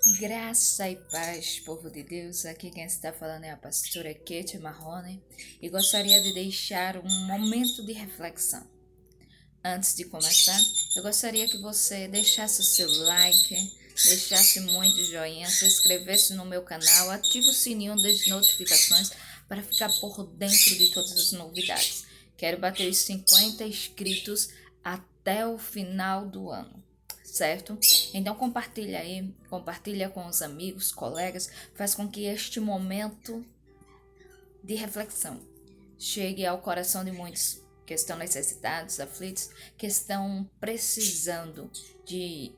Graça e paz, povo de Deus. Aqui quem está falando é a pastora Kate Marrone e gostaria de deixar um momento de reflexão. Antes de começar, eu gostaria que você deixasse o seu like, deixasse muito joinha, se inscrevesse no meu canal, ative o sininho das notificações para ficar por dentro de todas as novidades. Quero bater os 50 inscritos até o final do ano, certo? Então compartilha aí, compartilha com os amigos, colegas, faz com que este momento de reflexão chegue ao coração de muitos que estão necessitados, aflitos, que estão precisando de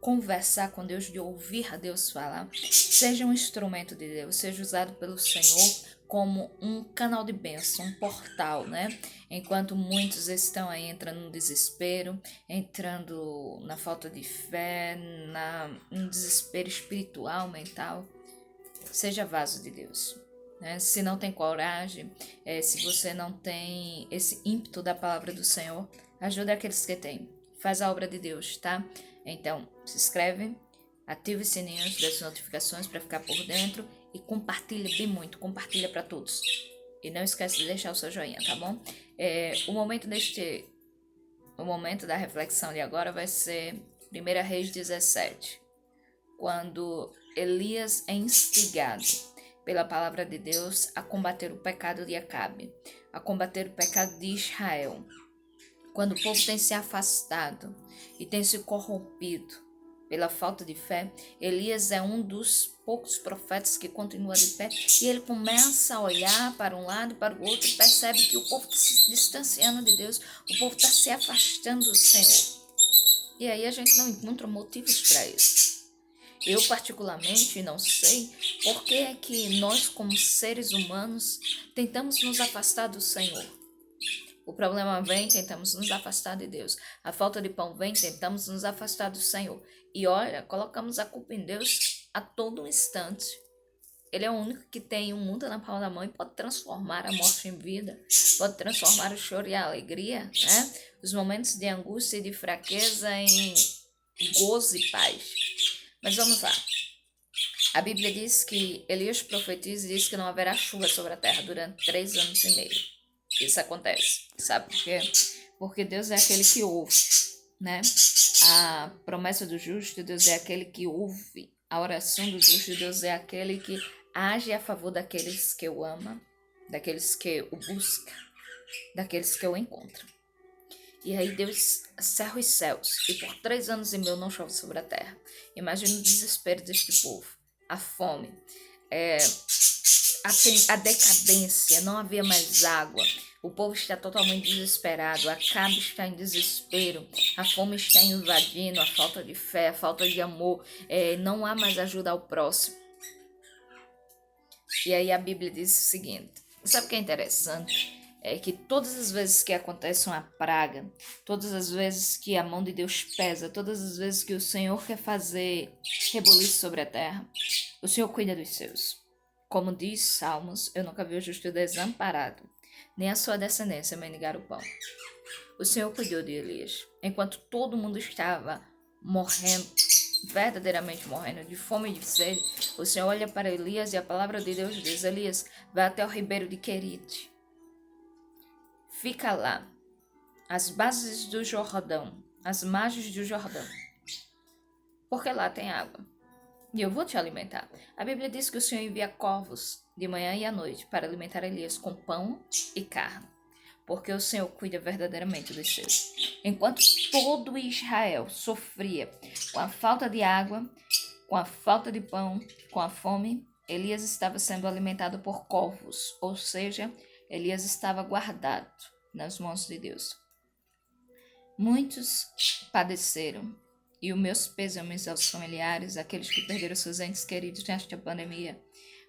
conversar com Deus, de ouvir a Deus falar. Seja um instrumento de Deus, seja usado pelo Senhor como um canal de bênção, um portal, né? Enquanto muitos estão aí entrando no desespero, entrando na falta de fé, no desespero espiritual, mental, seja vaso de Deus. Né? Se não tem coragem, se você não tem esse ímpeto da palavra do Senhor, ajuda aqueles que têm. Faz a obra de Deus, tá? Então, se inscreve, ative os sininhos das notificações para ficar por dentro e compartilha bem muito, compartilha para todos. E não esquece de deixar o seu joinha, tá bom? O momento da reflexão de agora vai ser 1 Reis 17, quando Elias é instigado pela palavra de Deus a combater o pecado de Acabe, a combater o pecado de Israel. Quando o povo tem se afastado e tem se corrompido pela falta de fé, Elias é um dos poucos profetas que continua de pé e ele começa a olhar para um lado, para o outro e percebe que o povo está se distanciando de Deus, o povo está se afastando do Senhor. E aí a gente não encontra motivos para isso. Eu particularmente não sei por que é que nós, como seres humanos, tentamos nos afastar do Senhor. O problema vem, tentamos nos afastar de Deus. A falta de pão vem, tentamos nos afastar do Senhor. E olha, colocamos a culpa em Deus a todo instante. Ele é o único que tem o mundo na palma da mão e pode transformar a morte em vida, pode transformar o choro e a alegria, né? Os momentos de angústia e de fraqueza em gozo e paz. Mas vamos lá. A Bíblia diz que Elias profetiza e diz que não haverá chuva sobre a terra durante 3 anos e meio. Isso acontece. Sabe por quê? Porque Deus é aquele que ouve, né? A promessa do justo, Deus é aquele que ouve. A oração do justo, Deus é aquele que age a favor daqueles que o ama, daqueles que o busca, daqueles que o encontram. E aí Deus cerra os céus, e por 3 anos e meio não chove sobre a terra. Imagina o desespero deste povo, a fome, a decadência, não havia mais água. O povo está totalmente desesperado, Acabe está em desespero, a fome está invadindo, a falta de fé, a falta de amor, não há mais ajuda ao próximo. E aí a Bíblia diz o seguinte, sabe o que é interessante? É que todas as vezes que acontece uma praga, todas as vezes que a mão de Deus pesa, todas as vezes que o Senhor quer fazer rebuliço sobre a terra, o Senhor cuida dos seus. Como diz Salmos, eu nunca vi o justo desamparado, nem a sua descendência mendigar o pão. O Senhor cuidou de Elias, enquanto todo mundo estava morrendo, verdadeiramente morrendo de fome e de sede. O Senhor olha para Elias e a palavra de Deus diz, Elias, vai até o ribeiro de Querite. Fica lá, às bases do Jordão, às margens do Jordão, porque lá tem água. E eu vou te alimentar. A Bíblia diz que o Senhor envia corvos de manhã e à noite para alimentar Elias com pão e carne, porque o Senhor cuida verdadeiramente dos seus. Enquanto todo Israel sofria com a falta de água, com a falta de pão, com a fome, Elias estava sendo alimentado por corvos, ou seja, Elias estava guardado nas mãos de Deus. Muitos padeceram, e os meus pêsames aos familiares, aqueles que perderam seus entes queridos nesta pandemia.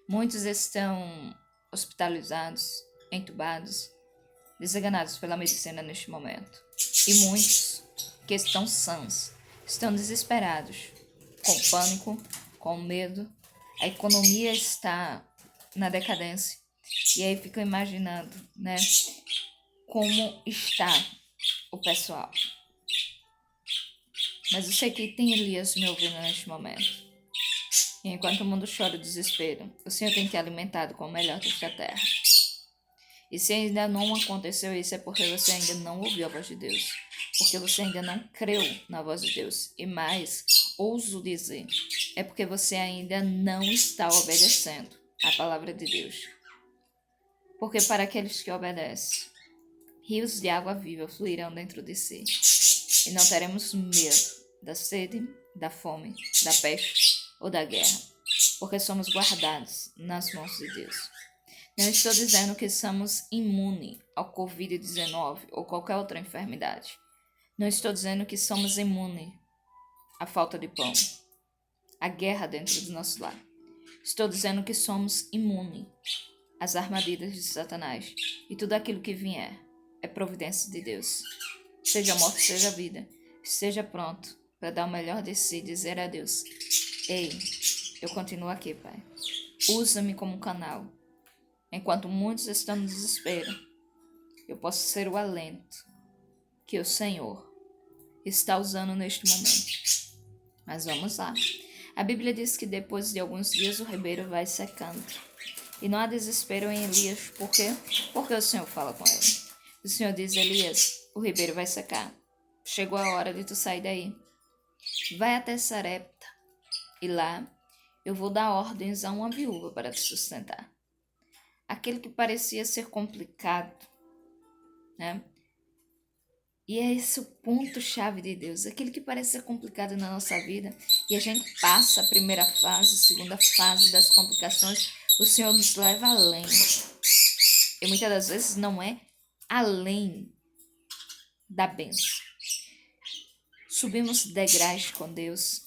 Muitos estão hospitalizados, entubados, desenganados pela medicina neste momento. E muitos que estão sãos, estão desesperados, com pânico, com medo. A economia está na decadência. E aí ficam imaginando, né, como está o pessoal. Mas eu sei que tem Elias me ouvindo neste momento. E enquanto o mundo chora o desespero, o Senhor tem te alimentado com o melhor desta terra. E se ainda não aconteceu isso, é porque você ainda não ouviu a voz de Deus. Porque você ainda não creu na voz de Deus. E mais, ouso dizer, é porque você ainda não está obedecendo a palavra de Deus. Porque para aqueles que obedecem, rios de água viva fluirão dentro de si. E não teremos medo da sede, da fome, da peste ou da guerra, porque somos guardados nas mãos de Deus. Não estou dizendo que somos imunes ao Covid-19 ou qualquer outra enfermidade. Não estou dizendo que somos imunes à falta de pão, à guerra dentro do nosso lar. Estou dizendo que somos imunes às armadilhas de Satanás e tudo aquilo que vier é providência de Deus. Seja morte, seja vida, esteja pronto para dar o melhor de si e dizer a Deus: ei, eu continuo aqui, Pai. Usa-me como canal. Enquanto muitos estão no desespero, eu posso ser o alento que o Senhor está usando neste momento. Mas vamos lá. A Bíblia diz que depois de alguns dias o ribeiro vai secando. E não há desespero em Elias. Por quê? Porque o Senhor fala com ele. O Senhor diz: Elias, o ribeiro vai secar. Chegou a hora de tu sair daí. Vai até Sarepta. E lá eu vou dar ordens a uma viúva para te sustentar. Aquele que parecia ser complicado, né? E é esse o ponto-chave de Deus. Aquele que parece ser complicado na nossa vida e a gente passa a primeira fase, a segunda fase das complicações, o Senhor nos leva além. E muitas das vezes não é além da bênção. Subimos degraus com Deus.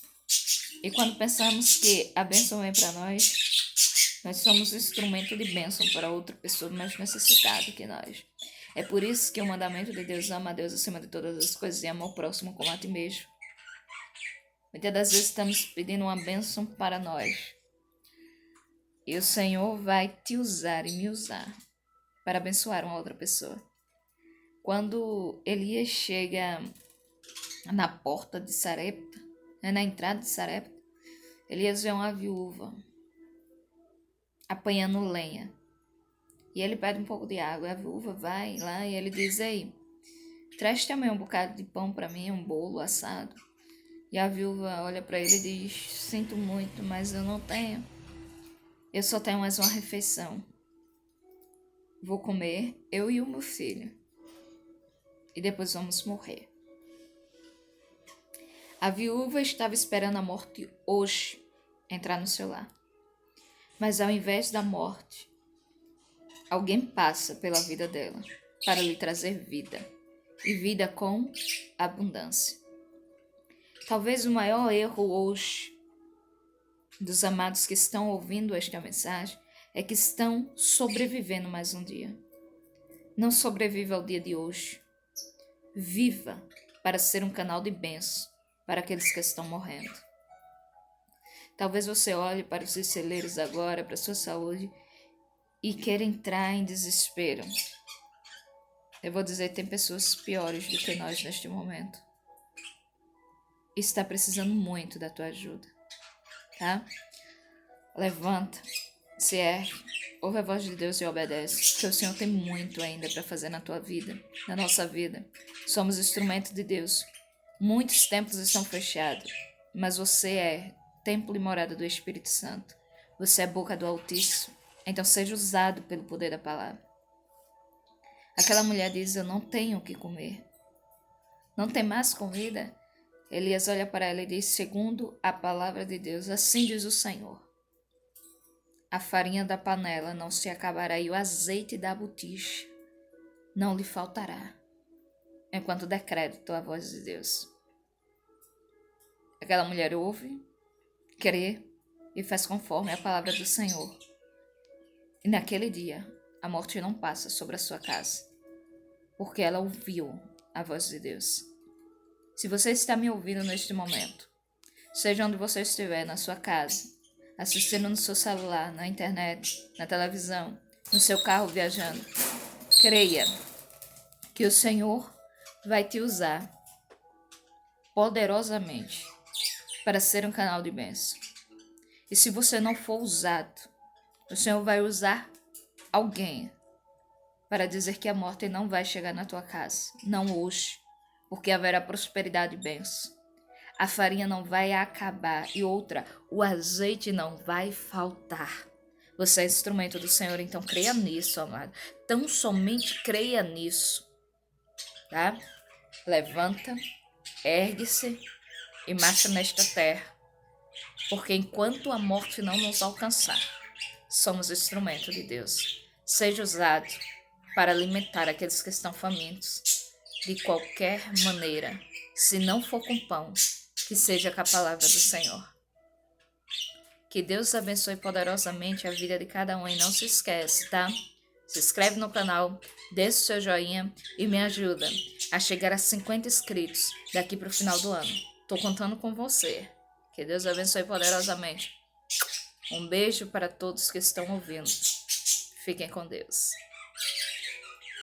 E quando pensamos que a bênção vem para nós somos instrumento de bênção para outra pessoa mais necessitada que nós. É por isso que o mandamento de Deus: ama a Deus acima de todas as coisas e ama o próximo como a ti mesmo. Muitas das vezes estamos pedindo uma bênção para nós. E o Senhor vai te usar e me usar para abençoar uma outra pessoa. Quando Elias chega na porta de Sarepta, na entrada de Sarepta, Elias vê uma viúva apanhando lenha. E ele pede um pouco de água. E a viúva vai lá e ele diz: ei, traz também um bocado de pão para mim, um bolo assado. E a viúva olha para ele e diz: sinto muito, mas eu não tenho. Eu só tenho mais uma refeição. Vou comer, eu e o meu filho. E depois vamos morrer. A viúva estava esperando a morte hoje entrar no seu lar. Mas ao invés da morte, alguém passa pela vida dela para lhe trazer vida. E vida com abundância. Talvez o maior erro hoje dos amados que estão ouvindo esta mensagem é que estão sobrevivendo mais um dia. Não sobreviva ao dia de hoje. Viva para ser um canal de bênção para aqueles que estão morrendo. Talvez você olhe para os seus celeiros agora, para a sua saúde, e queira entrar em desespero. Eu vou dizer, tem pessoas piores do que nós neste momento. Está precisando muito da tua ajuda, tá? Levanta, se ergue, ouve a voz de Deus e obedece, porque o Senhor tem muito ainda para fazer na tua vida, na nossa vida. Somos instrumento de Deus. Muitos templos estão fechados, mas você é templo e morada do Espírito Santo. Você é boca do Altíssimo, então seja usado pelo poder da palavra. Aquela mulher diz: eu não tenho o que comer. Não tem mais comida? Elias olha para ela e diz: segundo a palavra de Deus, assim diz o Senhor: a farinha da panela não se acabará e o azeite da botija não lhe faltará, enquanto der crédito à voz de Deus. Aquela mulher ouve, crê e faz conforme a palavra do Senhor. E naquele dia, a morte não passa sobre a sua casa, porque ela ouviu a voz de Deus. Se você está me ouvindo neste momento, seja onde você estiver, na sua casa, assistindo no seu celular, na internet, na televisão, no seu carro viajando, creia que o Senhor vai te usar poderosamente para ser um canal de bênção. E se você não for usado, o Senhor vai usar alguém para dizer que a morte não vai chegar na tua casa. Não hoje, porque haverá prosperidade e bênção. A farinha não vai acabar. E outra, o azeite não vai faltar. Você é instrumento do Senhor, então creia nisso, amado. Tão somente creia nisso, tá? Levanta, ergue-se e marcha nesta terra. Porque enquanto a morte não nos alcançar, somos instrumento de Deus. Seja usado para alimentar aqueles que estão famintos. De qualquer maneira, se não for com pão, que seja com a palavra do Senhor. Que Deus abençoe poderosamente a vida de cada um. E não se esquece, tá? Se inscreve no canal, deixa o seu joinha e me ajuda a chegar a 50 inscritos daqui para o final do ano. Tô contando com você. Que Deus abençoe poderosamente. Um beijo para todos que estão ouvindo. Fiquem com Deus.